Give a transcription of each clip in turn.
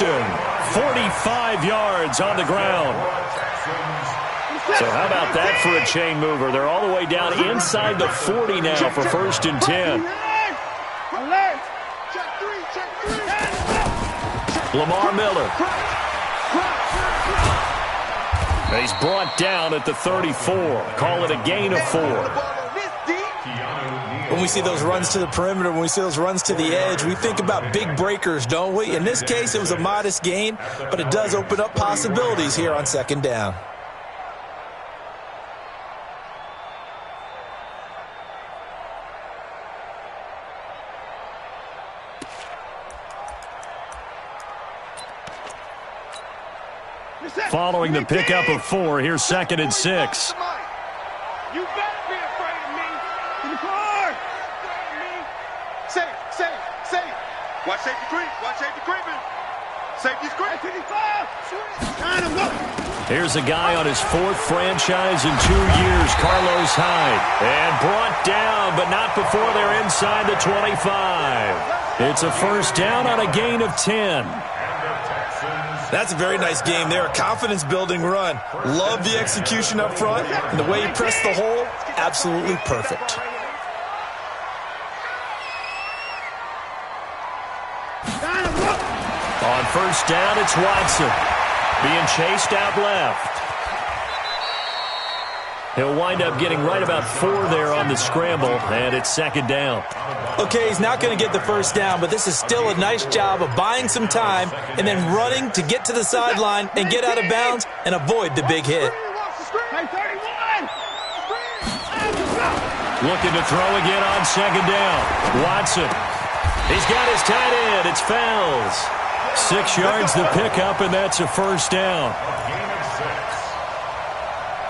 45 yards on the ground. So how about that for a chain mover? They're all the way down inside the 40 now for 1st and 10. Lamar Miller. He's brought down at the 34. Call it a gain of 4. When we see those runs to the perimeter, when we see those runs to the edge, we think about big breakers, don't we? In this case, it was a modest gain, but it does open up possibilities here on 2nd down. Following the pickup of 4, here's 2nd and 6. You better be afraid of me. To the car. Say it. Watch safety creep. Watch safety creeping. Safety's creeping. Here's a guy on his 4th franchise in 2 years, Carlos Hyde. And brought down, but not before they're inside the 25. It's a 1st down on a gain of 10. That's a very nice game there. A confidence-building run. Love the execution up front. And the way he pressed the hole, absolutely perfect. On 1st down, it's Watson. Being chased out left. He'll wind up getting right about 4 there on the scramble, and it's 2nd down. Okay, he's not going to get the 1st down, but this is still a nice job of buying some time and then running to get to the sideline and get out of bounds and avoid the big hit. Looking to throw again on 2nd down. Watson. He's got his tight end. It's Fells. 6 yards the pickup, and that's a 1st down.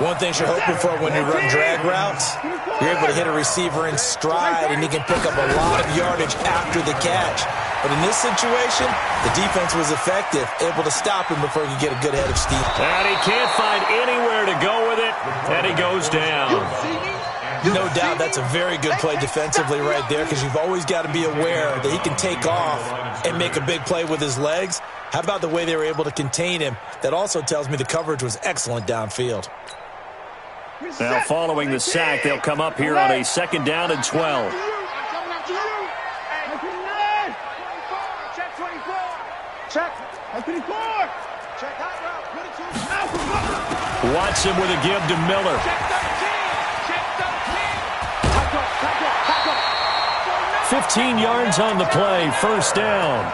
One thing you're hoping for when you run drag routes, you're able to hit a receiver in stride, and he can pick up a lot of yardage after the catch. But in this situation, the defense was effective, able to stop him before he could get a good head of steam. And he can't find anywhere to go with it, and he goes down. No doubt that's a very good play defensively right there, because you've always got to be aware that he can take off and make a big play with his legs. How about the way they were able to contain him? That also tells me the coverage was excellent downfield. Now, following the sack, they'll come up here on a 2nd down and 12. Watson with a give to Miller. 15 yards on the play, 1st down.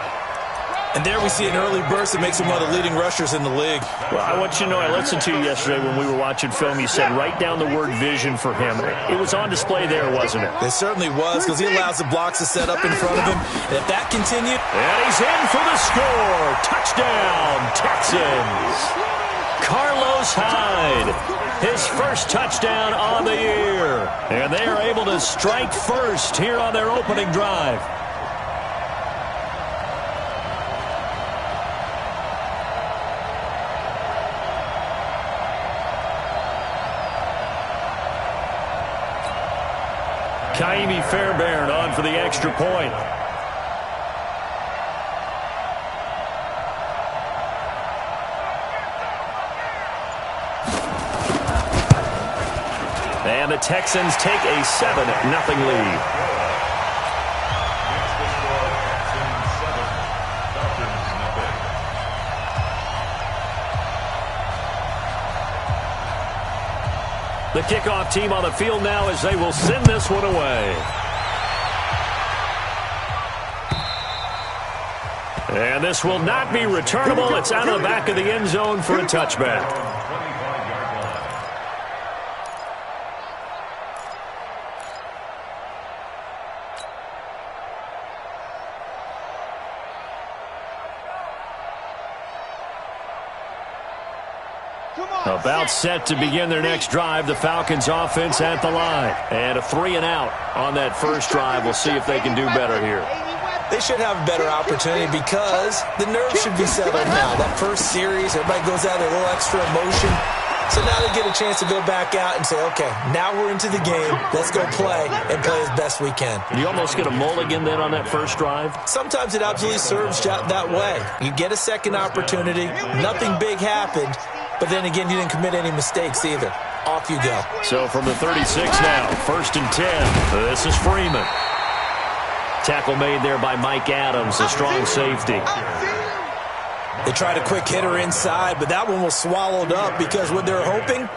And there we see an early burst that makes him one of the leading rushers in the league. Well, I want you to know, I listened to you yesterday when we were watching film. You said write down the word vision for him. It was on display there, wasn't it? It certainly was, because he allows the blocks to set up in front of him. And if that continued... And he's in for the score. Touchdown, Texans. Carlos Hyde, his 1st touchdown on the year. And they are able to strike first here on their opening drive. Kaimi Fairbairn on for the extra point. And the Texans take a 7-0 lead. The kickoff team on the field now as they will send this one away. And this will not be returnable. It's out of the back of the end zone for a touchback. About set to begin their next drive. The Falcons offense at the line. And a 3-and-out on that first drive. We'll see if they can do better here. They should have a better opportunity because the nerves should be settled now. That first series, everybody goes out with a little extra emotion. So now they get a chance to go back out and say, okay, now we're into the game. Let's go play and play as best we can. You almost get a mulligan then on that first drive? Sometimes it absolutely serves you that way. You get a second opportunity. Nothing big happened. But then again, you didn't commit any mistakes either. Off you go. So from the 36 now, 1st and 10. This is Freeman. Tackle made there by Mike Adams, a strong safety. They tried a quick hitter inside, but that one was swallowed up because what they're hoping,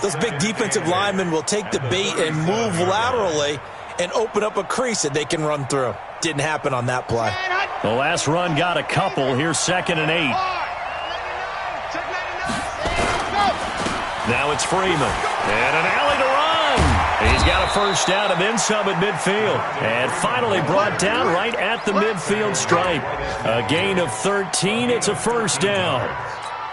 those big defensive linemen will take the bait and move laterally and open up a crease that they can run through. Didn't happen on that play. The last run got a couple. Here's 2nd and 8. Now it's Freeman. And an alley to run. He's got a first down and then some at midfield. And finally brought down right at the midfield stripe. A gain of 13. It's a first down.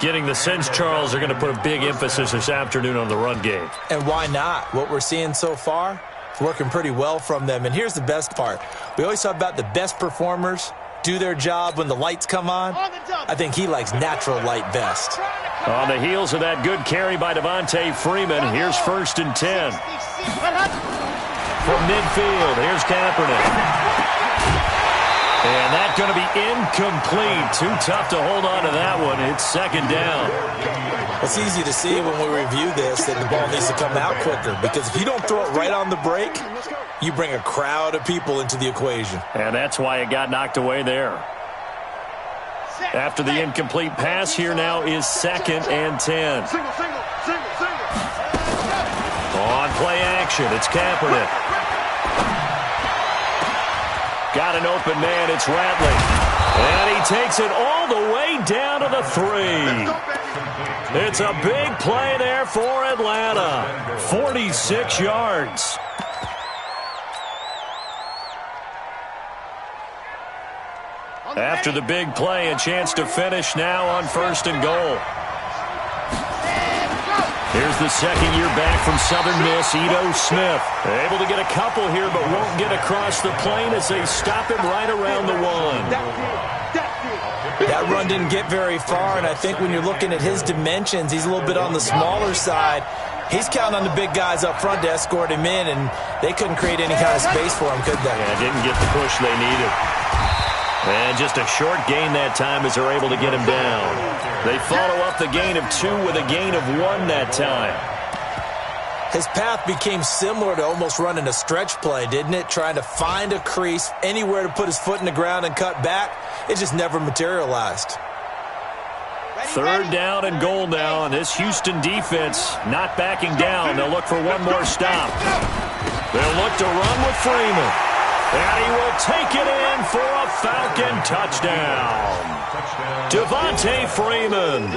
Getting the sense, Charles, they're going to put a big emphasis this afternoon on the run game. And why not? What we're seeing so far, it's working pretty well from them. And here's the best part. We always talk about the best performers do their job when the lights come on. I think he likes natural light best. On the heels of that good carry by Devontae Freeman, here's 1st and 10. From midfield, here's Kaepernick. And that's going to be incomplete. Too tough to hold on to that one. It's 2nd down. It's easy to see when we review this that the ball needs to come out quicker, because if you don't throw it right on the break, you bring a crowd of people into the equation. And that's why it got knocked away there. After the incomplete pass, here now is 2nd and 10. On play action, it's Kaepernick. Got an open man, it's Ratley. And he takes it all the way down to the 3. It's a big play there for Atlanta. 46 yards. After the big play, a chance to finish now on 1st and goal. Here's the second year back from Southern Miss, Ito Smith. Able to get a couple here, but won't get across the plane as they stop him right around the 1. That run didn't get very far, and I think when you're looking at his dimensions, he's a little bit on the smaller side. He's counting on the big guys up front to escort him in, and they couldn't create any kind of space for him, could they? Yeah, didn't get the push they needed. And just a short gain that time as they're able to get him down. They follow up the gain of 2 with a gain of 1 that time. His path became similar to almost running a stretch play, didn't it? Trying to find a crease, anywhere to put his foot in the ground and cut back. It just never materialized. 3rd down and goal now, and this Houston defense not backing down. They'll look for one more stop. They'll look to run with Freeman. And he will take it in for a Falcon touchdown. Devontae Freeman,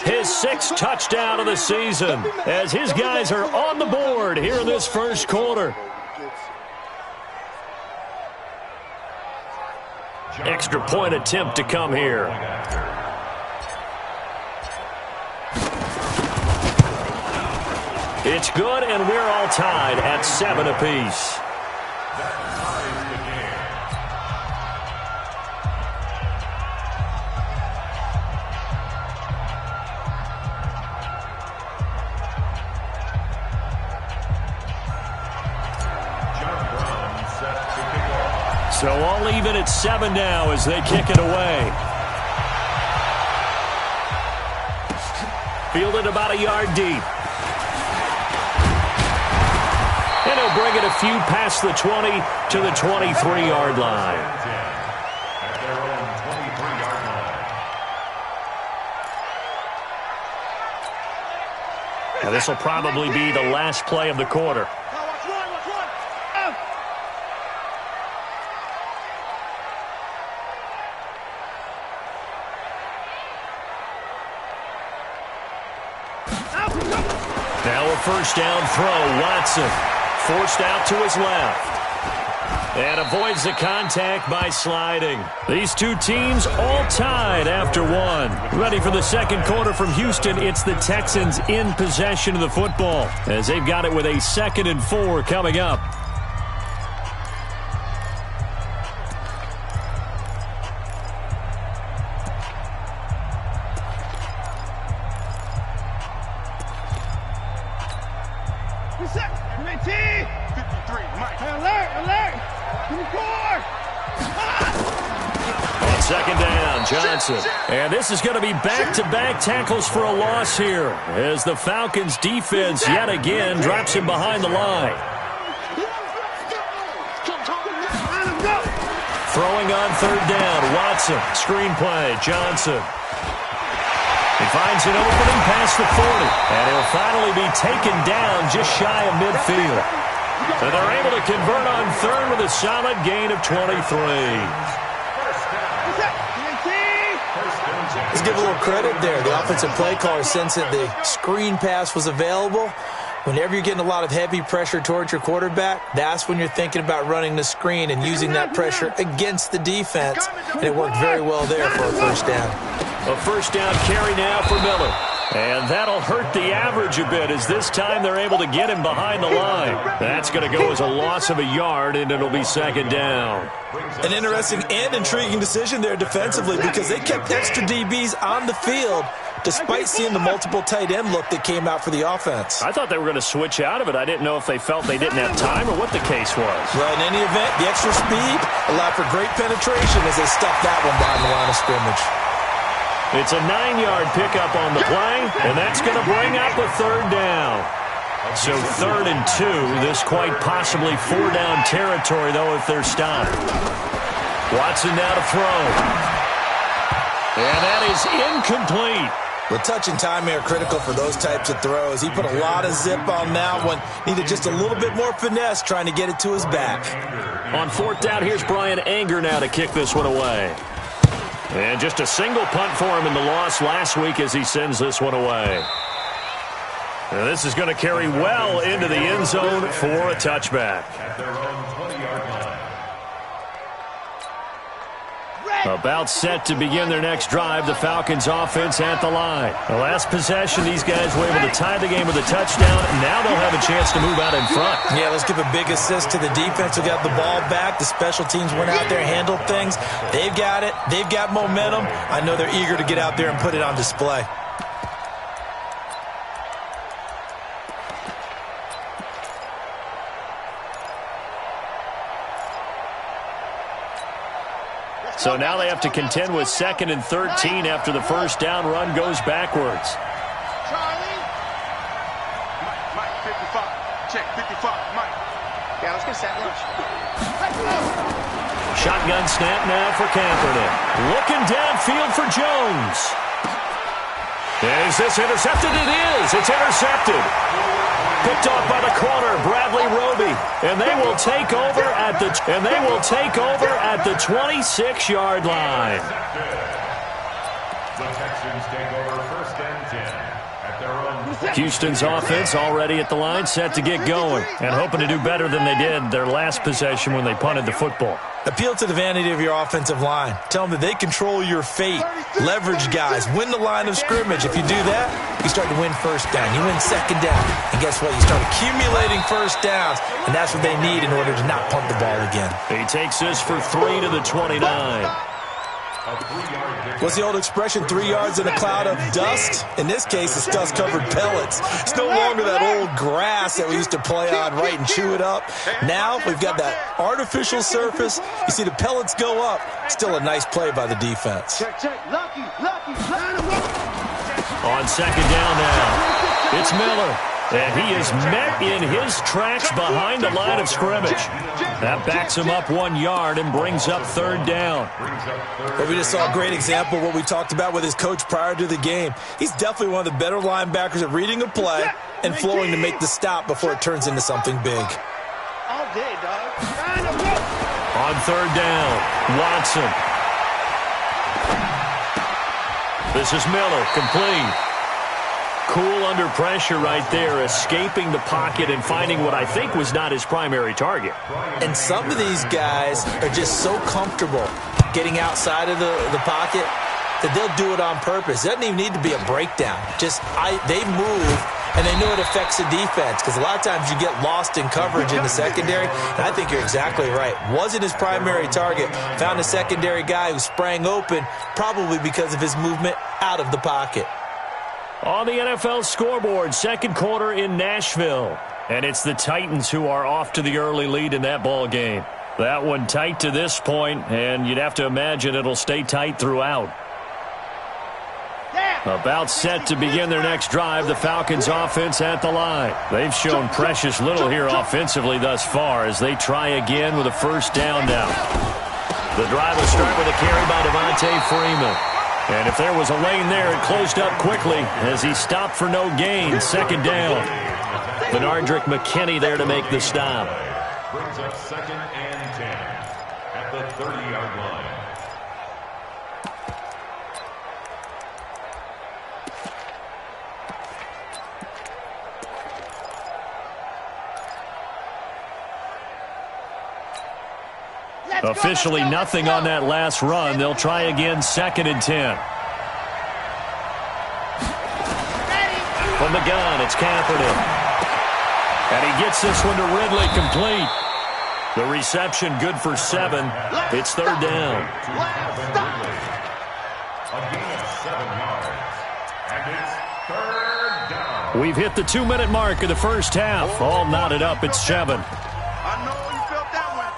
his 6th touchdown of the season, as his guys are on the board here in this first quarter. Extra point attempt to come here. It's good, and we're all tied at 7 apiece. So all even at 7 now as they kick it away. Fielded about a yard deep. And he'll bring it a few past the 20 to the 23-yard line. Now this will probably be the last play of the quarter. Now a first down throw. Watson forced out to his left. And avoids the contact by sliding. These two teams all tied after 1. Ready for the second quarter from Houston. It's the Texans in possession of the football as they've got it with a 2nd and 4 coming up. Johnson. And this is going to be back-to-back tackles for a loss here as the Falcons defense yet again drops him behind the line. Throwing on third down, Watson. Screen play, Johnson. He finds an opening past the 40, and he'll finally be taken down just shy of midfield. And they're able to convert on third with a solid gain of 23. Let's give a little credit there. The offensive play caller sensed that the screen pass was available. Whenever you're getting a lot of heavy pressure towards your quarterback, that's when you're thinking about running the screen and using that pressure against the defense. And it worked very well there for a first down. A first down carry now for Miller. And that'll hurt the average a bit as this time they're able to get him behind the line. That's going to go as a loss of a yard, and it'll be second down. An interesting and intriguing decision there defensively because they kept extra DBs on the field despite seeing the multiple tight end look that came out for the offense. I thought they were going to switch out of it. I didn't know if they felt they didn't have time or what the case was. Well, in any event, the extra speed allowed for great penetration as they stuffed that one behind the line of scrimmage. It's a 9-yard pickup on the play, and that's going to bring up a third down. So 3rd and 2, this quite possibly 4-down territory, though, if they're stopped. Watson now to throw. And that is incomplete. The touch and timing are critical for those types of throws. He put a lot of zip on that one. Needed just a little bit more finesse trying to get it to his back. On 4th down, here's Brian Anger now to kick this one away. And just a single punt for him in the loss last week as he sends this one away. And this is going to carry well into the end zone for a touchback. About set to begin their next drive, the Falcons offense at the line. The last possession, these guys were able to tie the game with a touchdown, and now they'll have a chance to move out in front. Yeah, let's give a big assist to the defense who got the ball back. The special teams went out there and handled things. They've got it. They've got momentum. I know they're eager to get out there and put it on display. So now they have to contend with 2nd and 13 after the first down run goes backwards. Charlie. Mike, 55. Check, 55. Mike. Yeah, let's get set lunch. Shotgun snap now for Kaepernick. Looking downfield for Jones. Is this intercepted? It is. It's intercepted. Picked off by the corner, Bradley Roby, and they will take over at the 26-yard line. The Texans take over 1st and 10 at their own. Houston's offense already at the line, set to get going, and hoping to do better than they did their last possession when they punted the football. Appeal to the vanity of your offensive line. Tell them that they control your fate. Leverage guys. Win the line of scrimmage. If you do that, you start to win first down. You win second down. And guess what? You start accumulating first downs. And that's what they need in order to not punt the ball again. He takes this for 3 to the 29. What's the old expression, 3 yards in a cloud of dust? In this case, it's dust-covered pellets. It's no longer that old grass that we used to play on, right, and chew it up. Now we've got that artificial surface. You see the pellets go up. Still a nice play by the defense. Lucky. On 2nd down now, it's Miller. And he is met in his tracks behind the line of scrimmage. That backs him up 1 yard and brings up 3rd down. Well, we just saw a great example of what we talked about with his coach prior to the game. He's definitely one of the better linebackers at reading a play and flowing to make the stop before it turns into something big. All day, dog. On 3rd down, Watson. This is Miller, complete. Cool under pressure right there, escaping the pocket and finding what I think was not his primary target. And some of these guys are just so comfortable getting outside of the pocket that they'll do it on purpose. It doesn't even need to be a breakdown. They move, and they know it affects the defense because a lot of times you get lost in coverage in the secondary. And I think you're exactly right. Wasn't his primary target. Found a secondary guy who sprang open, probably because of his movement out of the pocket. On the NFL scoreboard, 2nd quarter in Nashville. And it's the Titans who are off to the early lead in that ball game. That one tight to this point, and you'd have to imagine it'll stay tight throughout. About set to begin their next drive, the Falcons offense at the line. They've shown precious little here offensively thus far as they try again with a first down now. The drive will start with a carry by Devontae Freeman. And if there was a lane there, it closed up quickly as he stopped for no gain. Second down. Benardrick McKinney there to make the stop. Brings up 2nd and 10 at the 30-yard line. Officially nothing on that last run. They'll try again 2nd and 10. From the gun, it's Kaepernick. And he gets this one to Ridley complete. The reception good for 7. It's 3rd down. A gain of 7 yards. And it's 3rd down. We've hit the 2-minute mark of the first half. All knotted up at 7. I know you felt that one.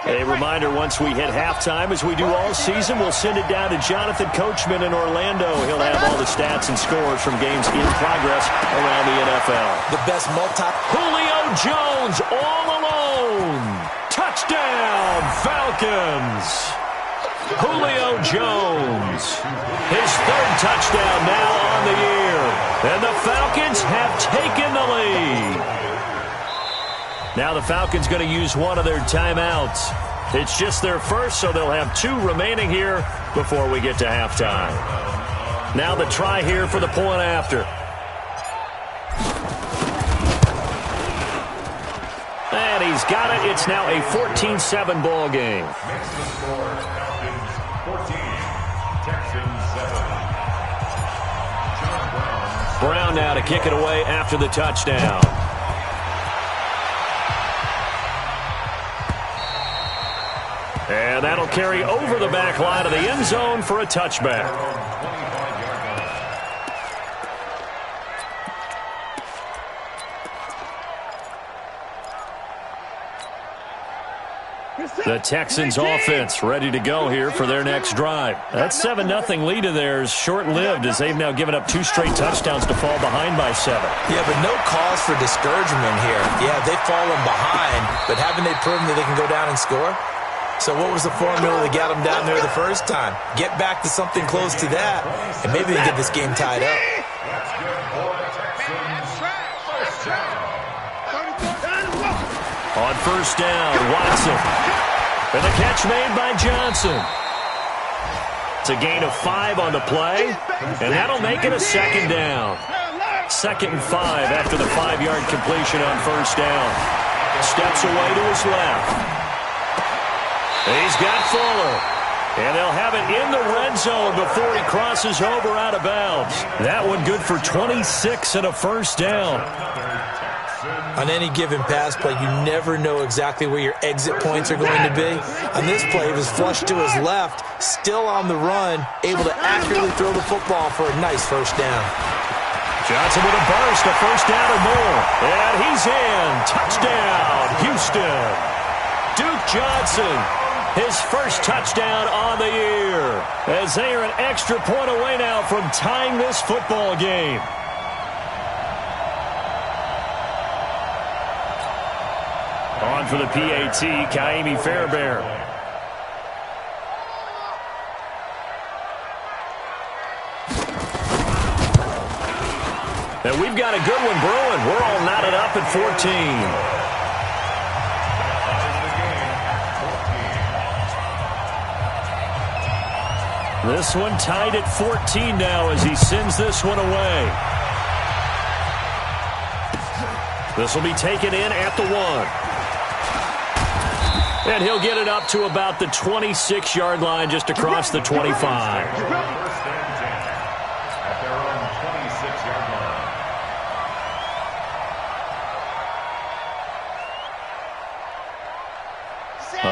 A reminder, once we hit halftime, as we do all season, we'll send it down to Jonathan Coachman in Orlando. He'll have all the stats and scores from games in progress around the NFL. The best Julio Jones all alone. Touchdown, Falcons. Julio Jones. His 3rd touchdown now on the year. And the Falcons have taken the lead. Now the Falcons going to use one of their timeouts. It's just their first, so they'll have 2 remaining here before we get to halftime. Now the try here for the point after. And he's got it. It's now a 14-7 ball game. Makes the score Falcons 14, Texans 7. John Brown now to kick it away after the touchdown. And that'll carry over the back line of the end zone for a touchback. The Texans offense ready to go here for their next drive. That 7-0 lead of theirs short-lived as they've now given up 2 straight touchdowns to fall behind by 7. Yeah, but no cause for discouragement here. Yeah, they've fallen behind, but haven't they proven that they can go down and score? So what was the formula that got them down there the first time? Get back to something close to that, and maybe they get this game tied up. That's good for the Texans. First down. On first down, Watson. And the catch made by Johnson. It's a gain of 5 on the play, and that'll make it a 2nd down. 2nd and 5 after the 5-yard completion on first down. Steps away to his left. He's got Fuller. And they'll have it in the red zone before he crosses over out of bounds. That one good for 26 and a first down. On any given pass play, you never know exactly where your exit points are going to be. On this play, he was flushed to his left, still on the run, able to accurately throw the football for a nice first down. Johnson with a burst, a first down or more. And he's in. Touchdown, Houston. Duke Johnson. His first touchdown on the year, as they are an extra point away now from tying this football game. On for the PAT, Kaimi Fairbairn. And we've got a good one brewing. We're all knotted up at 14. This one tied at 14 now as he sends this one away. This will be taken in at the 1. And he'll get it up to about the 26-yard line just across the 25. First and 10 at their own 26-yard line.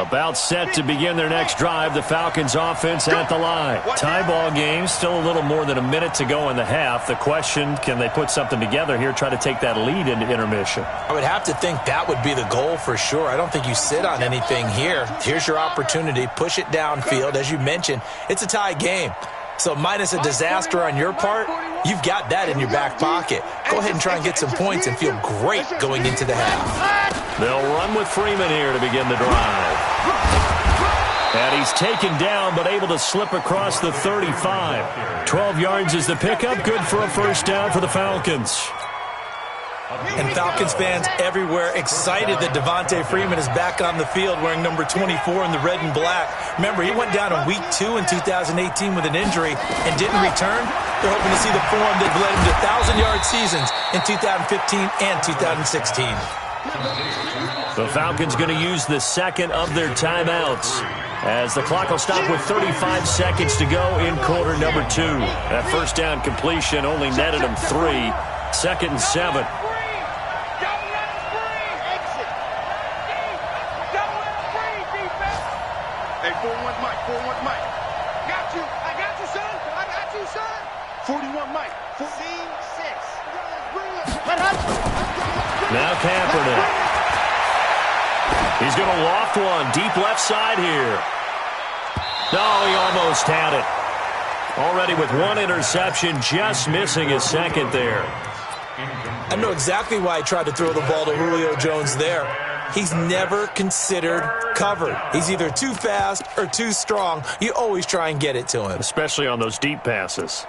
About set to begin their next drive, the Falcons offense at the line. Tie ball game, still a little more than a minute to go in the half. The question, can they put something together here, try to take that lead into intermission? I would have to think that would be the goal for sure. I don't think you sit on anything here. Here's your opportunity. Push it downfield. As you mentioned, it's a tie game. So minus a disaster on your part, you've got that in your back pocket. Go ahead and try and get some points and feel great going into the half. They'll run with Freeman here to begin the drive. And he's taken down but able to slip across the 35. 12 yards is the pickup. Good for a first down for the Falcons. And Falcons fans everywhere excited that Devontae Freeman is back on the field wearing number 24 in the red and black. Remember, he went down in week 2 in 2018 with an injury and didn't return. They're hoping to see the form that led him to 1,000-yard seasons in 2015 and 2016. The Falcons going to use the second of their timeouts as the clock will stop with 35 seconds to go in quarter number 2. That first down completion only netted him 3. Second and 7. Hey, 4-1 Mike, 4-1 Mike. Got you. I got you, son. I got you, son. 41 Mike. 14-6. Now Kaepernick. He's going to loft one deep left side here. No, he almost had it. Already with one interception, just missing his second there. I know exactly why I tried to throw the ball to Julio Jones there. He's never considered covered. He's either too fast or too strong. You always try and get it to him. Especially on those deep passes.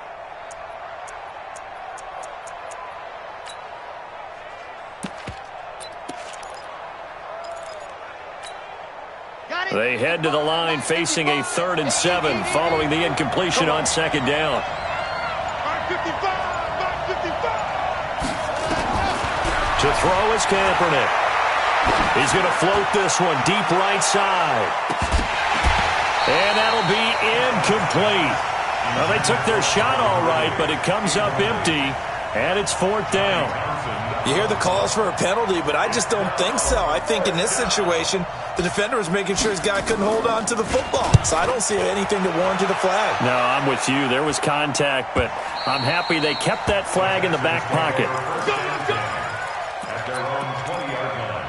They head to the line facing a 3rd and 7 following the incompletion on second down. To throw is Kaepernick. He's going to float this one deep right side. And that'll be incomplete. Well, they took their shot all right, but it comes up empty, and it's 4th down. You hear the calls for a penalty, but I just don't think so. I think in this situation, the defender was making sure his guy couldn't hold on to the football. So I don't see anything to warrant a flag. No, I'm with you. There was contact, but I'm happy they kept that flag in the back pocket. At their own 20-yard line.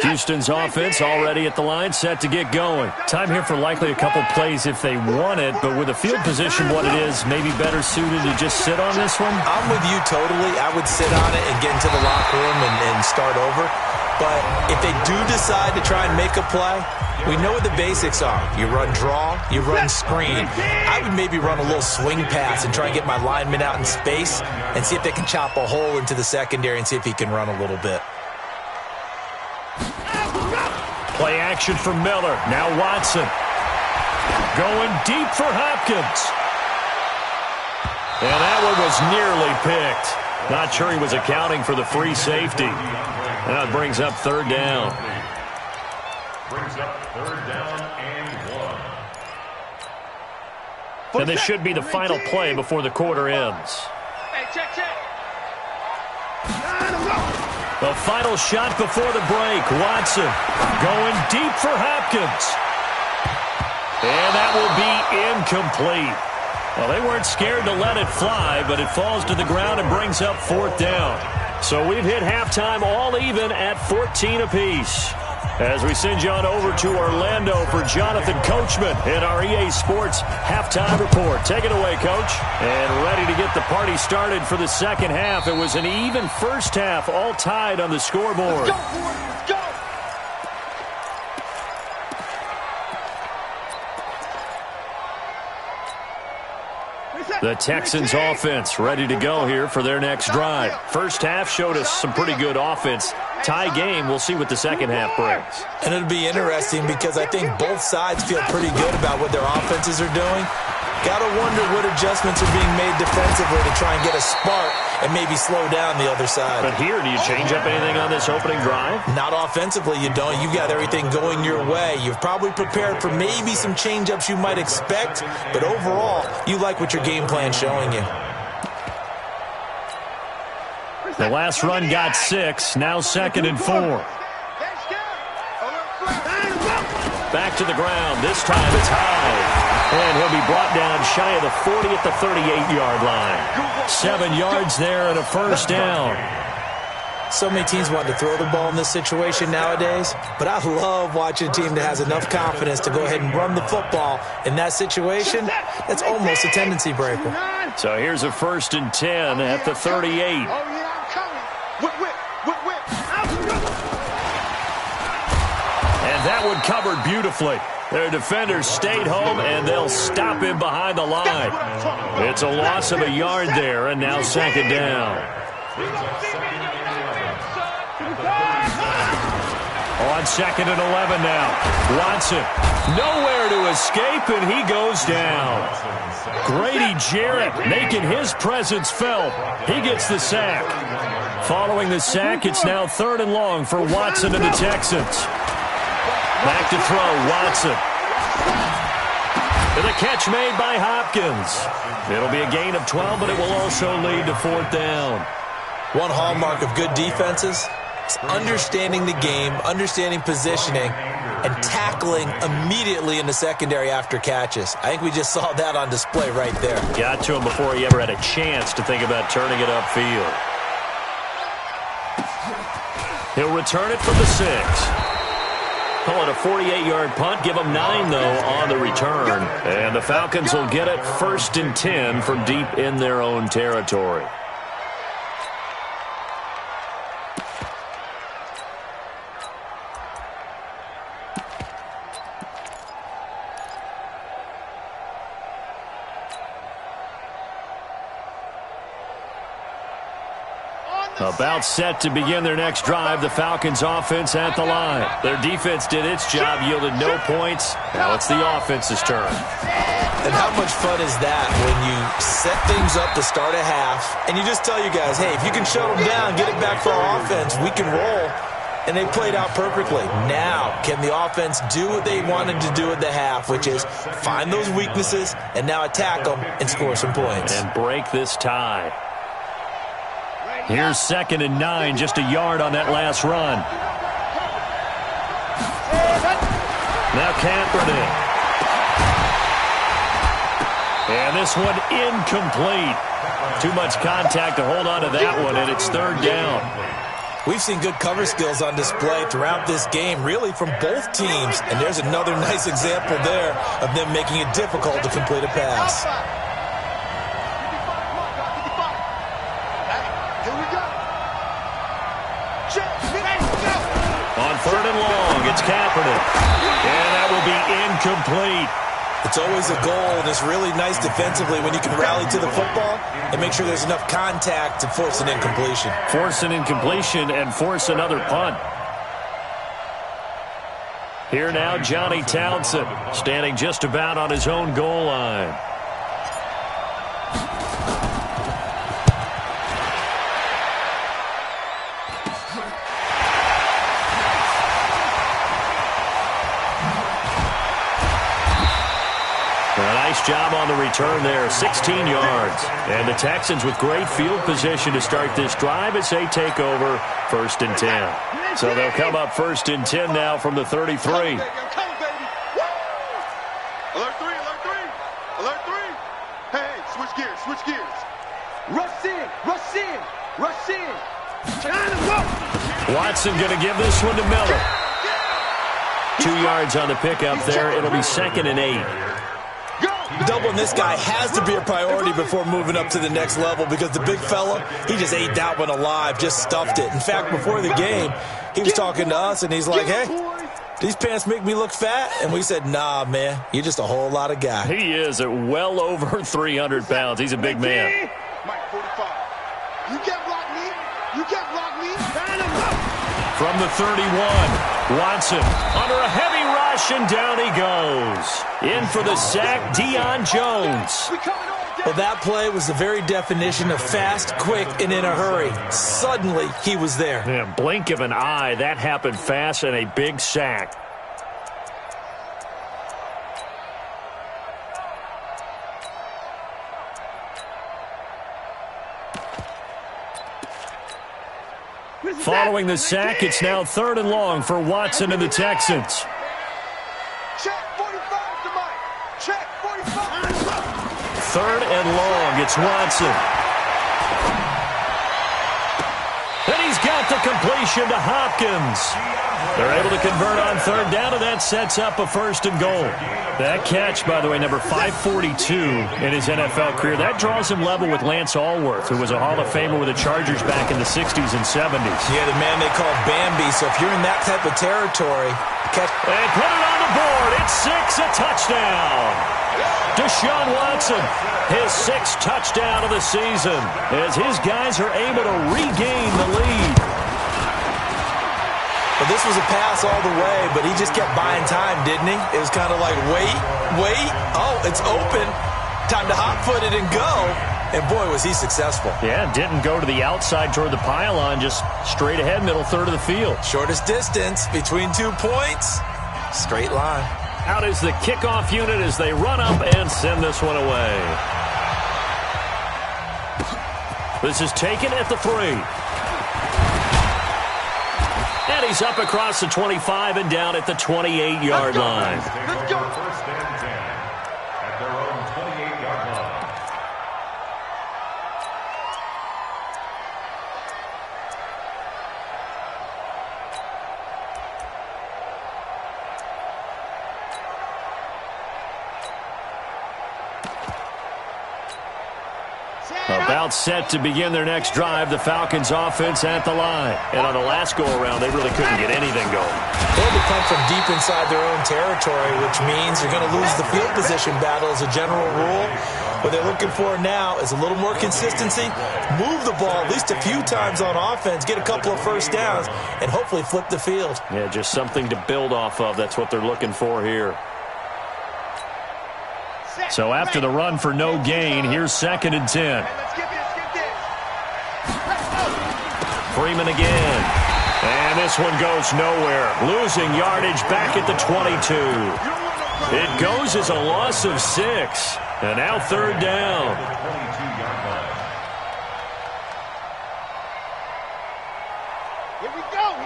Houston's offense already at the line, set to get going. Time here for likely a couple plays if they want it, but with the field position what it is, maybe better suited to just sit on this one? I'm with you totally. I would sit on it and get into the locker room and start over. But if they do decide to try and make a play, we know what the basics are. You run draw, you run screen. I would maybe run a little swing pass and try and get my lineman out in space and see if they can chop a hole into the secondary and see if he can run a little bit. Play action for Miller. Now Watson. Going deep for Hopkins. And that one was nearly picked. Not sure he was accounting for the free safety. And that brings up 3rd down. Brings up 3rd down and 1. And this should be the final play before the quarter ends. Hey, check. The final shot before the break. Watson going deep for Hopkins. And that will be incomplete. Well, they weren't scared to let it fly, but it falls to the ground and brings up 4th down. So we've hit halftime all even at 14 apiece. As we send you on over to Orlando for Jonathan Coachman in our EA Sports Halftime Report. Take it away, Coach. And ready to get the party started for the second half. It was an even first half, all tied on the scoreboard. Let's go, boys. Let's go. The Texans offense ready to go here for their next drive. First half showed us some pretty good offense. Tie game, we'll see what the second half brings. And it'll be interesting because I think both sides feel pretty good about what their offenses are doing. Gotta wonder what adjustments are being made defensively to try and get a spark and maybe slow down the other side. But here, do you change up anything on this opening drive? Not offensively, you don't. You got everything going your way. You've probably prepared for maybe some change-ups you might expect, but overall, you like what your game plan's showing you. The last run got 6, now 2nd and 4. Back to the ground. This time it's high. And he'll be brought down shy of the 40 at the 38-yard line. 7 yards there and a first down. So many teams want to throw the ball in this situation nowadays, but I love watching a team that has enough confidence to go ahead and run the football. In that situation, that's almost a tendency breaker. So here's a 1st and 10 at the 38. And that one covered beautifully. Their defenders stayed home, and they'll stop him behind the line. It's a loss of a yard there, and now 2nd down. On 2nd and 11 now. Watson, nowhere to escape, and he goes down. Grady Jarrett making his presence felt. He gets the sack. Following the sack, it's now 3rd and long for Watson and the Texans. Back to throw, Watson. And a catch made by Hopkins. It'll be a gain of 12, but it will also lead to 4th down. One hallmark of good defenses is understanding the game, understanding positioning, and tackling immediately in the secondary after catches. I think we just saw that on display right there. Got to him before he ever had a chance to think about turning it upfield. He'll return it from the 6. Call it a 48-yard punt. Give them 9, though, on the return. And the Falcons will get it 1st and 10 from deep in their own territory. About set to begin their next drive, the Falcons offense at the line. Their defense did its job, yielded no points. Now it's the offense's turn. And how much fun is that when you set things up to start a half, and you just tell you guys, hey, if you can shut them down, get it back for our offense, we can roll. And they played out perfectly. Now, can the offense do what they wanted to do at the half, which is find those weaknesses and now attack them and score some points. And break this tie. Here's 2nd and 9, just a yard on that last run. Now Kaepernick. And this one incomplete. Too much contact to hold on to that one, and it's 3rd down. We've seen good cover skills on display throughout this game, really from both teams. And there's another nice example there of them making it difficult to complete a pass. On 3rd and long, it's Kaepernick. And that will be incomplete. It's always a goal, and it's really nice defensively when you can rally to the football and make sure there's enough contact to force an incompletion. Force an incompletion and force another punt. Here now, Johnny Townsend, standing just about on his own goal line. Job on the return there, 16 yards. And the Texans with great field position to start this drive as they take over 1st and 10. So they'll come up 1st and 10 now from the 33. Alert 3, alert 3, alert 3. Hey, switch gears, switch gears. Rush in, rush in, rush in. Watson going to give this one to Miller. 2 yards on the pickup there. It'll be 2nd and 8. Doubling this guy has to be a priority before moving up to the next level because the big fella, he just ate that one alive, just stuffed it. In fact, before the game, he was talking to us, and he's like, hey, these pants make me look fat? And we said, nah, man, you're just a whole lot of guy. He is at well over 300 pounds. He's a big man. Mike 45. You can't block me. You can't block me. From the 31, Watson under a heavy ride. rush, and down he goes. In for the sack, Deion Jones. Well, that play was the very definition of fast, quick, and in a hurry. Suddenly, he was there. Yeah, blink of an eye, that happened fast, and a big sack. Following the sack, it's now 3rd and long for Watson and the Texans. Check 45 to Mike. Check 45. 3rd and long, it's Watson. And he's got the completion to Hopkins. They're able to convert on 3rd down, and that sets up a 1st and goal. That catch, by the way, number 542 in his NFL career, that draws him level with Lance Allworth, who was a Hall of Famer with the Chargers back in the 60s and 70s. Yeah, the man they call Bambi, so if you're in that type of territory, catch. And put it on the board. It's 6, a touchdown. Deshaun Watson, his 6th touchdown of the season, as his guys are able to regain the lead. Well, this was a pass all the way, but he just kept buying time, didn't he? It was kind of like, wait. Oh, it's open. Time to hot-foot it and go. And, boy, was he successful. Yeah, didn't go to the outside toward the pylon, just straight ahead, middle third of the field. Shortest distance between 2 points. Straight line. Out is the kickoff unit as they run up and send this one away. This is taken at the 3. And he's up across the 25 and down at the 28-yard line. Let's go. 1st and 10 at their own 28-yard line. About set to begin their next drive, the Falcons offense at the line. And on the last go-around, they really couldn't get anything going. They had to come from deep inside their own territory, which means you're going to lose the field position battle as a general rule. What they're looking for now is a little more consistency, move the ball at least a few times on offense, get a couple of 1st downs, and hopefully flip the field. Yeah, just something to build off of. That's what they're looking for here. So after the run for no gain, here's 2nd and 10. Freeman again. And this one goes nowhere. Losing yardage back at the 22. It goes as a loss of 6. And now 3rd down. Here we go.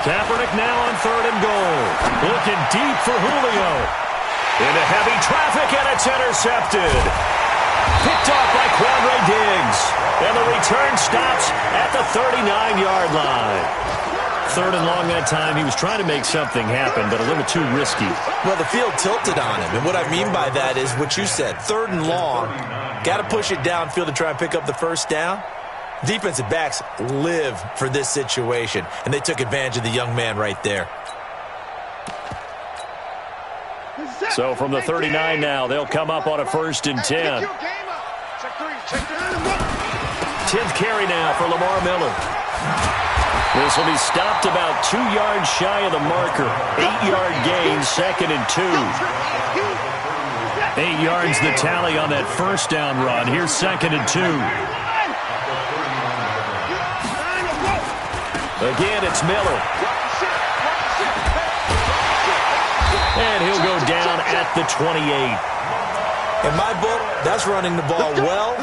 Kaepernick now on 3rd and goal. Looking deep for Julio. Into heavy traffic, and it's intercepted. Picked off by Quandre Diggs. And the return stops at the 39-yard line. 3rd and long that time. He was trying to make something happen, but a little too risky. Well, the field tilted on him, and what I mean by that is what you said. 3rd and long, got to push it downfield to try and pick up the 1st down. Defensive backs live for this situation, and they took advantage of the young man right there. So from the 39 now, they'll come up on a 1st and 10. 10th carry now for Lamar Miller. This will be stopped about 2 yards shy of the marker. 8-yard gain, 2nd and 2. 8 yards the tally on that 1st down run. Here's 2nd and 2. Again, it's Miller. And he'll go down at the 28. In my book, that's running the ball well,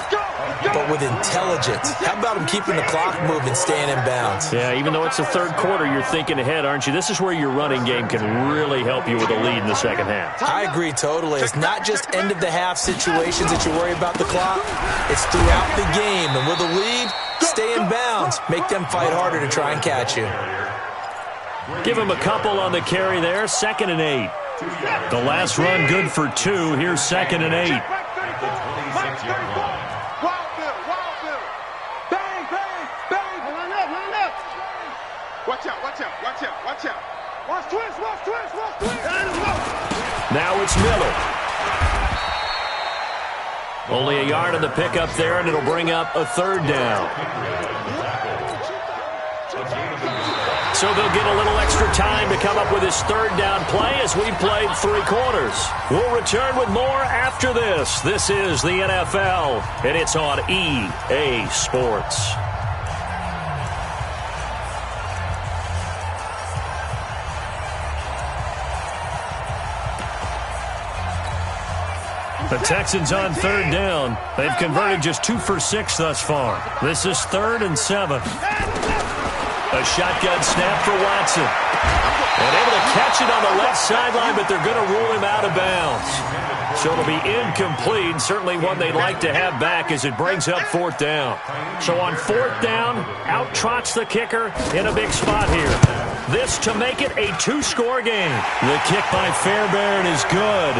but with intelligence. How about him keeping the clock moving, staying in bounds? Yeah, even though it's the 3rd quarter, you're thinking ahead, aren't you? This is where your running game can really help you with a lead in the 2nd half. I agree totally. It's not just end-of-the-half situations that you worry about the clock. It's throughout the game. And with a lead, stay in bounds. Make them fight harder to try and catch you. Give him a couple on the carry there. 2nd and 8. The last run good for 2. Here's 2nd and 8. Watch out. Watch twist. Now it's Miller. Only a yard on the pickup there, and it'll bring up a 3rd down. So they'll get a little extra time to come up with his third down play as we've played 3 quarters. We'll return with more after this. This is the NFL, and it's on EA Sports. The Texans on 3rd down. They've converted just 2 for 6 thus far. This is 3rd and 7. A shotgun snap for Watson. And able to catch it on the left sideline, but they're going to rule him out of bounds. So it'll be incomplete, certainly one they'd like to have back as it brings up 4th down. So on 4th down, out trots the kicker in a big spot here. This to make it a 2-score game. The kick by Fairbairn is good.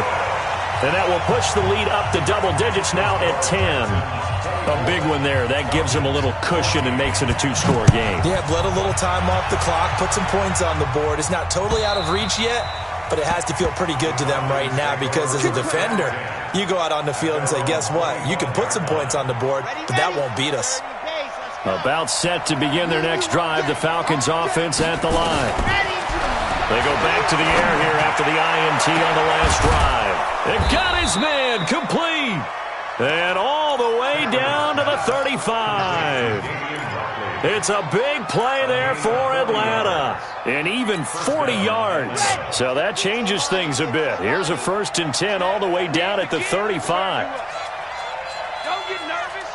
And that will push the lead up to double digits now at 10. A big one there. That gives them a little cushion and makes it a 2-score game. Yeah, let a little time off the clock, put some points on the board. It's not totally out of reach yet, but it has to feel pretty good to them right now because as a defender, you go out on the field and say, guess what? You can put some points on the board, but that won't beat us. About set to begin their next drive, the Falcons offense at the line. They go back to the air here after the INT on the last drive. It got his man complete. And all the way down to the 35. It's a big play there for Atlanta. And even 40 yards. So that changes things a bit. Here's a 1st and 10 all the way down at the 35. Don't get nervous.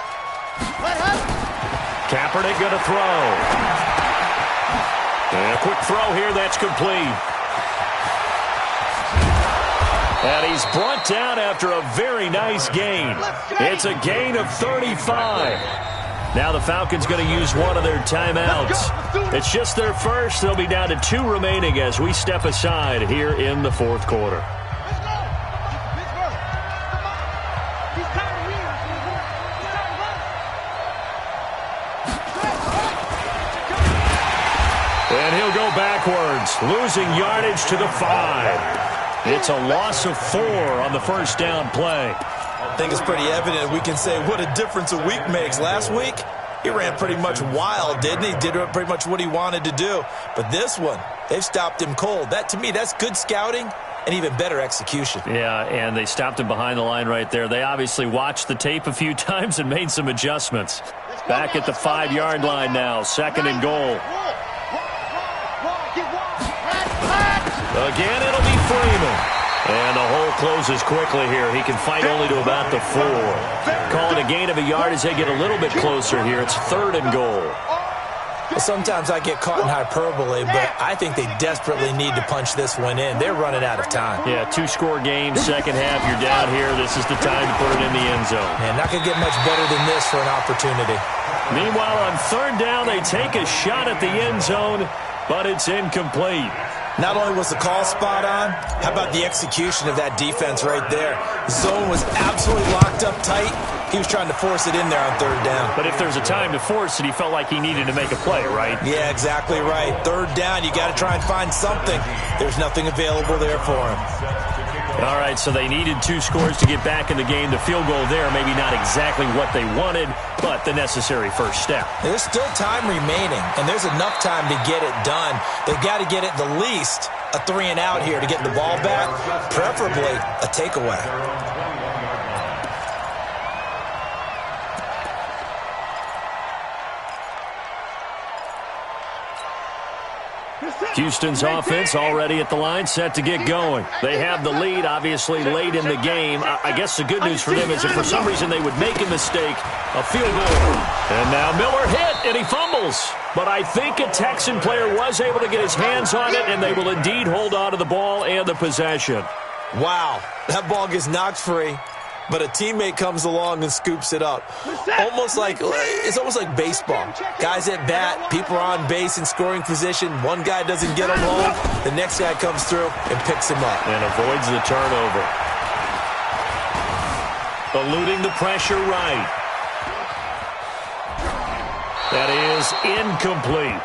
Kaepernick going to throw. And a quick throw here, that's complete. And he's brought down after a very nice gain. It's a gain of 35. Now the Falcons going to use one of their timeouts. It's just their first. They'll be down to 2 remaining as we step aside here in the 4th quarter. And he'll go backwards, losing yardage to the 5. It's a loss of 4 on the 1st down play. I think it's pretty evident. We can say what a difference a week makes. Last week, he ran pretty much wild, didn't he? Did pretty much what he wanted to do. But this one, they've stopped him cold. That, to me, that's good scouting and even better execution. Yeah, and they stopped him behind the line right there. They obviously watched the tape a few times and made some adjustments. Back at the 5-yard line now, 2nd and goal. Again, it'll be Freeman. And the hole closes quickly here. He can fight only to about the 4. Call it a gain of a yard as they get a little bit closer here. It's 3rd and goal. Well, sometimes I get caught in hyperbole, but I think they desperately need to punch this one in. They're running out of time. Yeah, 2-score game, 2nd half. You're down here. This is the time to put it in the end zone. Man, not going to get much better than this for an opportunity. Meanwhile, on 3rd down, they take a shot at the end zone, but it's incomplete. Not only was the call spot on, how about the execution of that defense right there? The zone was absolutely locked up tight. He was trying to force it in there on 3rd down. But if there's a time to force it, he felt like he needed to make a play, right? Yeah, exactly right. 3rd down, you got to try and find something. There's nothing available there for him. All right, so they needed 2 scores to get back in the game. The field goal there, maybe not exactly what they wanted, but the necessary first step. There's still time remaining, and there's enough time to get it done. They've got to get at the least a 3-and-out here to get the ball back, preferably a takeaway. Houston's offense already at the line, set to get going. They have the lead, obviously, late in the game. I guess the good news for them is if for some reason they would make a mistake, a field goal. And now Miller hit, and he fumbles. But I think a Texan player was able to get his hands on it, and they will indeed hold on to the ball and the possession. Wow, that ball gets knocked free, but a teammate comes along and scoops it up. It's almost like baseball. Guys at bat, people are on base in scoring position. One guy doesn't get him home. The next guy comes through and picks him up. And avoids the turnover. Eluding the pressure right. That is incomplete.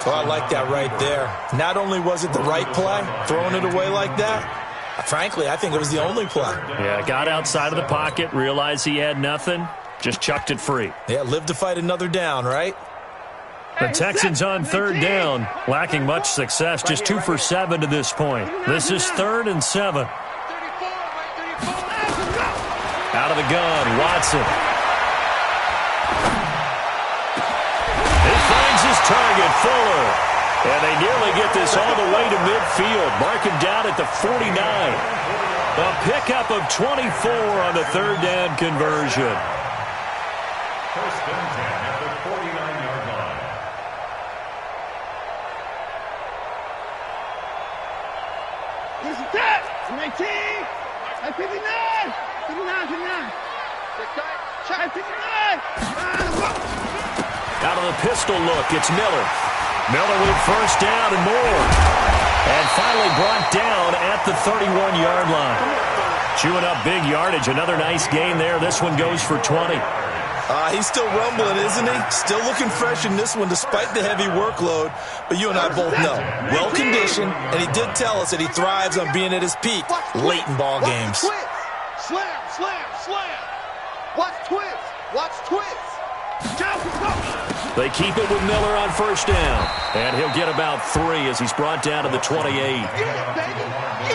Oh, I like that right there. Not only was it the right play, throwing it away like that, frankly, I think it was the only play. Yeah, got outside of the pocket, realized he had nothing, just chucked it free. Yeah, live to fight another down, right? The Texans on third down, lacking much success, just 2 for 7 to this point. This is 3rd and 7. Out of the gun, Watson. He finds his target, Fuller. And they nearly get this all the way to midfield. Mark him down at the 49. A pickup of 24 on the third down conversion. First and 10 at the 49-yard line. Here's the tap. 19. 59. 59. 59. Out of the pistol look, it's Miller. Miller with first down and more. And finally brought down at the 31-yard line. Chewing up big yardage. Another nice gain there. This one goes for 20. He's still rumbling, isn't he? Still looking fresh in this one despite the heavy workload. But you and I both know, well-conditioned, and he did tell us that he thrives on being at his peak late in ball games. Slam, slam, slam. Watch twist. Watch twist. They keep it with Miller on first down. And he'll get about 3 as he's brought down to the 28.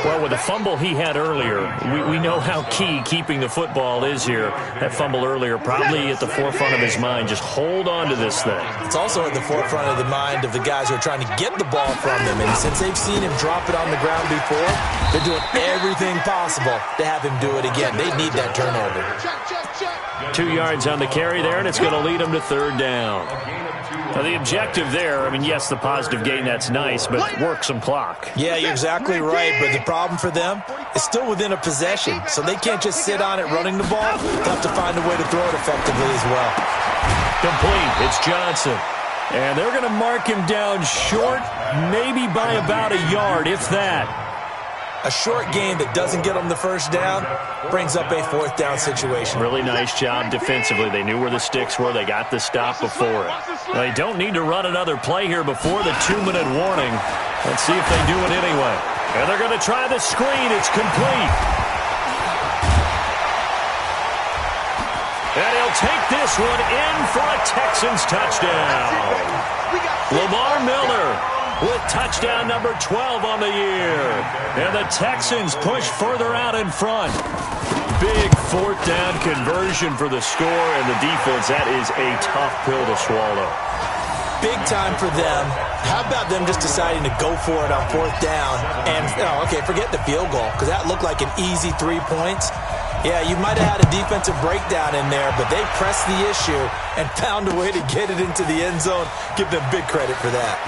Well, with the fumble he had earlier, we know how key keeping the football is here. That fumble earlier probably at the forefront of his mind. Just hold on to this thing. It's also at the forefront of the mind of the guys who are trying to get the ball from him. And since they've seen him drop it on the ground before, they're doing everything possible to have him do it again. They need that turnover. 2 yards on the carry there, and it's going to lead him to third down. Now, the objective there, I mean, yes, the positive gain, that's nice, but work some clock. Yeah, you're exactly right, but the problem for them is still within a possession, so they can't just sit on it running the ball. They'll have to find a way to throw it effectively as well. Complete. It's Johnson. And they're going to mark him down short, maybe by about a yard, if that. A short gain that doesn't get them the first down brings up a fourth down situation. Really nice job defensively. They knew where the sticks were. They got the stop before it. They don't need to run another play here before the 2-minute warning. Let's see if they do it anyway. And they're going to try the screen. It's complete. And he'll take this one in for a Texans touchdown. Lamar Miller with touchdown number 12 on the year. And the Texans push further out in front. Big fourth down conversion for the score, and the defense, that is a tough pill to swallow. Big time for them. How about them just deciding to go for it on fourth down? And, okay, forget the field goal, because that looked like an easy 3 points. Yeah, you might have had a defensive breakdown in there, but they pressed the issue and found a way to get it into the end zone. Give them big credit for that.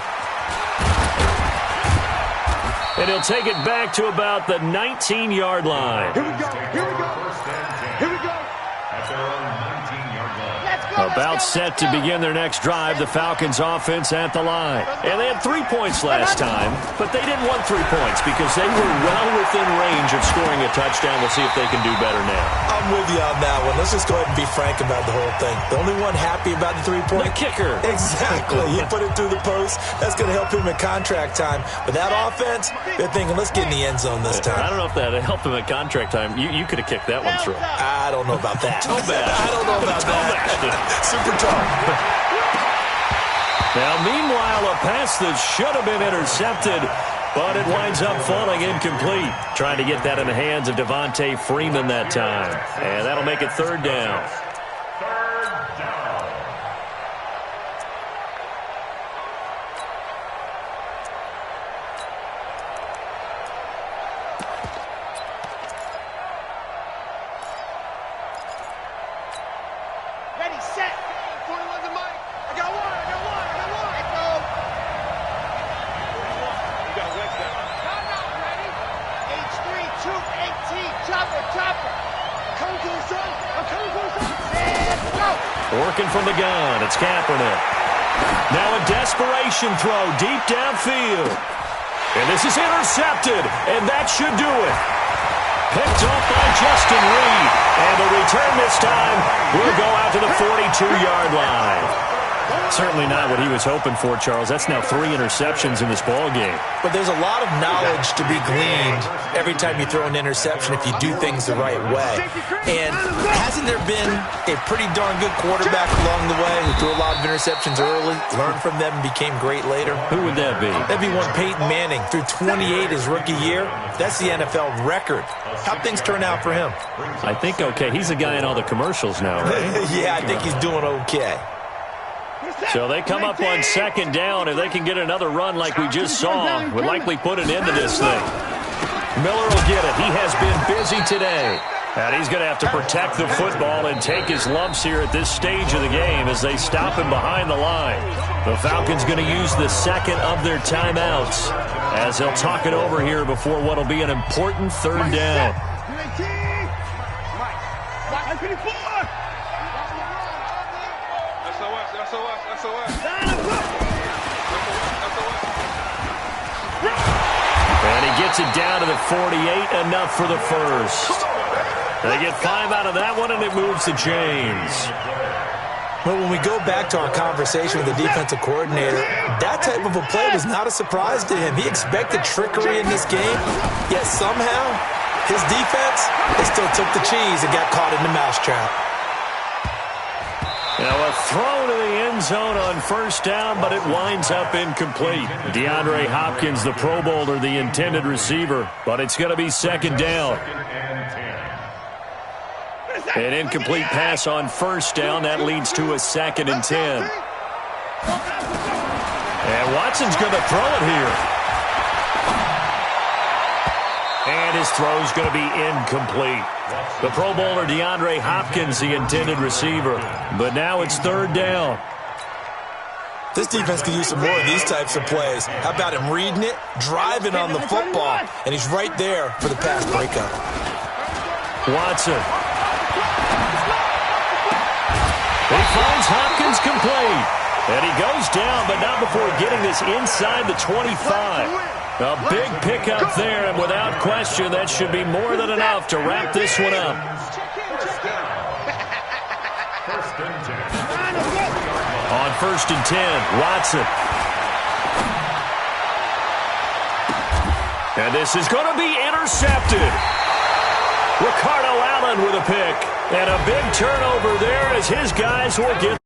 And he'll take it back to about the 19-yard line. Here we go. Here we go. Here we go. At their own 19-yard line. About set to begin their next drive, the Falcons offense at the line. And they had 3 points last time, but they didn't want 3 points because they were well within range of scoring a touchdown. We'll see if they can do better now. I'm with you on that one. Let's just go ahead and be frank about the whole thing. The only one happy about the 3-point? The kicker. Exactly. He put it through the post. That's going to help him in contract time. But that offense, they're thinking, let's get in the end zone this time. I don't know if that helped him at contract time. You could have kicked that one through. I don't know about that. Toe bash. I don't know about that. Super tough. Now, meanwhile, a pass that should have been intercepted, but it winds up falling incomplete. Trying to get that in the hands of Devontae Freeman that time. And that'll make it third down. Third down. Ready, set. 21 to Mike. I got one. Let's go. You got to wedge that. Timeout, ready. H3, 218. Chopper. I'm coming for the sun. Let's go. Working from the gun, it's Kaepernick. Now a desperation throw deep downfield. And this is intercepted, and that should do it. Picked up by Justin Reed. And the return this time will go out to the 42-yard line. certainly not what he was hoping for, Charles. That's now 3 interceptions in this ball game. But there's a lot of knowledge to be gleaned every time you throw an interception if you do things the right way. And hasn't there been a pretty darn good quarterback along the way who threw a lot of interceptions early, learned from them, and became great later? Who would that be? That'd be one Peyton Manning. Threw 28 his rookie year. That's the NFL record. How'd things turn out for him? I think okay. He's a guy in all the commercials now, right? Yeah, I think he's doing okay. So they come up on 2nd down. If they can get another run like we just saw, would likely put an end to this thing. Miller will get it. He has been busy today. And he's going to have to protect the football and take his lumps here at this stage of the game as they stop him behind the line. The Falcons going to use the second of their timeouts as they'll talk it over here before what will be an important 3rd down. And he gets it down to the 48, enough for the first. They get 5 out of that one, and it moves the chains. Well, when we go back to our conversation with the defensive coordinator, that type of a play was not a surprise to him. He expected trickery in this game, yet somehow his defense, they still took the cheese and got caught in the mousetrap. Now a throw to the end zone on 1st down, but it winds up incomplete. DeAndre Hopkins, the Pro Bowler, the intended receiver, but it's going to be 2nd down. An incomplete pass on 1st down. That leads to a 2nd and 10. And Watson's going to throw it here. And his throw's going to be incomplete. The Pro Bowler DeAndre Hopkins, the intended receiver. But now it's 3rd down. This defense could use some more of these types of plays. How about him reading it, driving on the football, and he's right there for the pass breakup. Watson. He finds Hopkins complete. And he goes down, but not before getting this inside the 25. A big pickup there, and without question, that should be more than enough to wrap this one up. On 1st and 10, Watson. And this is going to be intercepted. Ricardo Allen with a pick. And a big turnover there as his guys will get